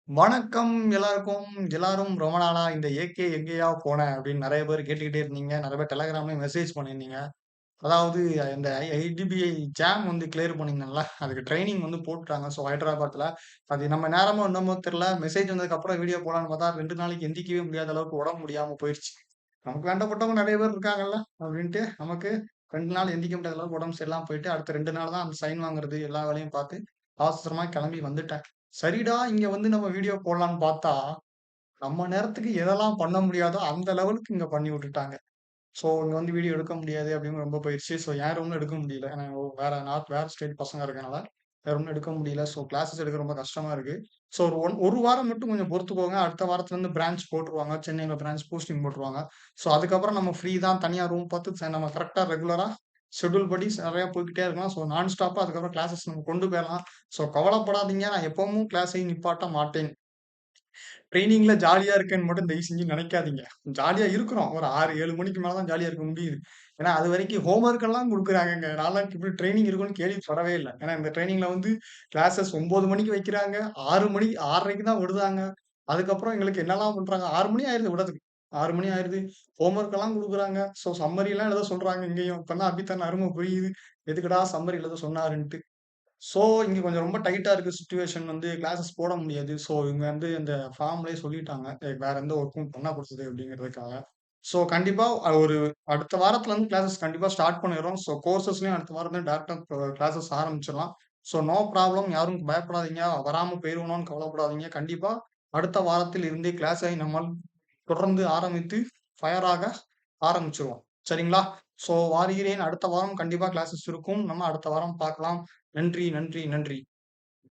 வணக்கம் எல்லாருக்கும். எல்லாரும் ரொம்ப நாளா இந்த ஏகே எங்கேயா போன அப்படின்னு நெறைய பேர் கேட்டுக்கிட்டே இருந்தீங்க. நெறைய பேர் டெலகிராம்லயும் மெசேஜ் பண்ணியிருந்தீங்க. அதாவது இந்த ஐடிபிஐ ஜாம் வந்து கிளியர் பண்ணியிருந்தேன்ல, அதுக்கு ட்ரெய்னிங் வந்து போட்டுட்டாங்க. ஸோ ஹைதராபாத்ல. அது நம்ம நேரமோ என்னமோ தெரியல. மெசேஜ் வந்ததுக்கப்புறம் வீடியோ போடலான்னு பார்த்தா 2 நாளைக்கு எந்திரிக்கவே முடியாத அளவுக்கு உடம்பு முடியாம போயிருச்சு. நமக்கு வேண்டப்பட்டவங்க நெறைய பேர் இருக்காங்கல்ல அப்படின்ட்டு, நமக்கு 2 நாள் எந்திரிக்க முடியாத அளவுக்கு உடம்பு சரியில்லாம போயிட்டு, அடுத்த 2 நாள் தான் அந்த சைன் வாங்குறது எல்லா வேலையும் பார்த்து, அவசரமா கிளம்பி வந்துட்டேன். சரிடா, இங்க வந்து நம்ம வீடியோ போடலான்னு பார்த்தா நம்ம நேரத்துக்கு எதெல்லாம் பண்ண முடியாதோ, அந்த லெவலுக்கு இங்க பண்ணி விட்டுட்டாங்க. ஸோ இங்க வந்து வீடியோ எடுக்க முடியாது அப்படின்னு ரொம்ப போயிருச்சு. ஸோ என் ரூம்ல எடுக்க முடியல. ஏன்னா வேற ஸ்டேட் பசங்க இருக்கனால, வேற ரூம்ல எடுக்க முடியல. ஸோ கிளாஸஸ் எடுக்க ரொம்ப கஷ்டமா இருக்கு. ஸோ ஒரு வாரம் மட்டும் கொஞ்சம் பொறுத்துக்கோங்க. அடுத்த வாரத்துலருந்து பிரான்ச் போட்டுருவாங்க. சென்னையில பிரான்ச் போஸ்டிங் போட்டுருவாங்க. ஸோ அதுக்கப்புறம் நம்ம ஃப்ரீ தான். தனியா ரூம் பார்த்து நம்ம கரெக்ட்டா ரெகுலரா ஷெட்யூல் படி நெறையா போய்க்கிட்டே இருக்கலாம். ஸோ நான் ஸ்டாப்பா அதுக்கப்புறம் கிளாஸஸ் நம்ம கொண்டு போயிரலாம். ஸோ கவலைப்படாதீங்க. நான் எப்பவும் கிளாஸை நிப்பாட்ட மாட்டேன். ட்ரெய்னிங்ல ஜாலியா இருக்கேன்னு மட்டும் தயவு செஞ்சு நெனைக்காதீங்க. ஜாலியா இருக்கிறோம். ஒரு 6, 7 மணிக்கு மேல தான் ஜாலியா இருக்க முடியுது. ஏன்னா, அதுவரைக்கும் ஹோம் ஒர்க் எல்லாம் குடுக்குறாங்கங்க. நான்லாம் இப்படி ட்ரெய்னிங் இருக்கும்னு கேள்விப்படவே இல்ல. ஏன்னா, இந்த ட்ரெய்னிங்ல வந்து கிளாஸஸ் 9 மணிக்கு வைக்கிறாங்க. 6 மணி 6:30க்கு தான் விடுறாங்க. அதுக்கப்புறம் எங்களுக்கு என்னலாம் பண்றாங்க, 6 மணி ஆயிருது விடதுக்கு. 6 மணி ஆயிருது. ஹோம் ஒர்க் எல்லாம் குடுக்குறாங்க. ஸோ சம்மரிலாம் எழுத சொல்றாங்க இங்கேயும். இப்பதான் அபித்தன் அரும புரியுது. எதுக்குடா சம்மரி எழுத சொன்னாருன்ட்டு. ஸோ, இங்க கொஞ்சம் ரொம்ப டைட்டா இருக்கு சிச்சுவேஷன் வந்து கிளாஸஸ் போட முடியாது. ஸோ, இவங்க வந்து இந்த ஃபார்ம்லயே சொல்லிட்டாங்க. வேற எந்த ஒர்க்கும் பண்ணக்கூடாது அப்படிங்கிறதுக்காக. ஸோ, கண்டிப்பா ஒரு அடுத்த வாரத்துல இருந்து கிளாஸஸ் கண்டிப்பா ஸ்டார்ட் பண்ணிர்றோம். ஸோ, கோர்சஸ்லயும் அடுத்த வாரத்துல டைரக்ட்டா கிளாஸஸ் ஆரம்பிச்சிடலாம். So, no problem. யாரும் பயப்படாதீங்க. வராம போயிருவோம்னு கவலைப்படாதீங்க. கண்டிப்பா அடுத்த வாரத்தில் இருந்தே கிளாஸை நம்மால் தொடர்ந்து ஆரம்பித்து ஃபயராக ஆரம்பிச்சுருவோம். சரிங்களா? ஸோ, வருகிறேன். அடுத்த வாரம் கண்டிப்பா கிளாஸஸ் இருக்கும். நம்ம அடுத்த வாரம் பார்க்கலாம். நன்றி, நன்றி, நன்றி.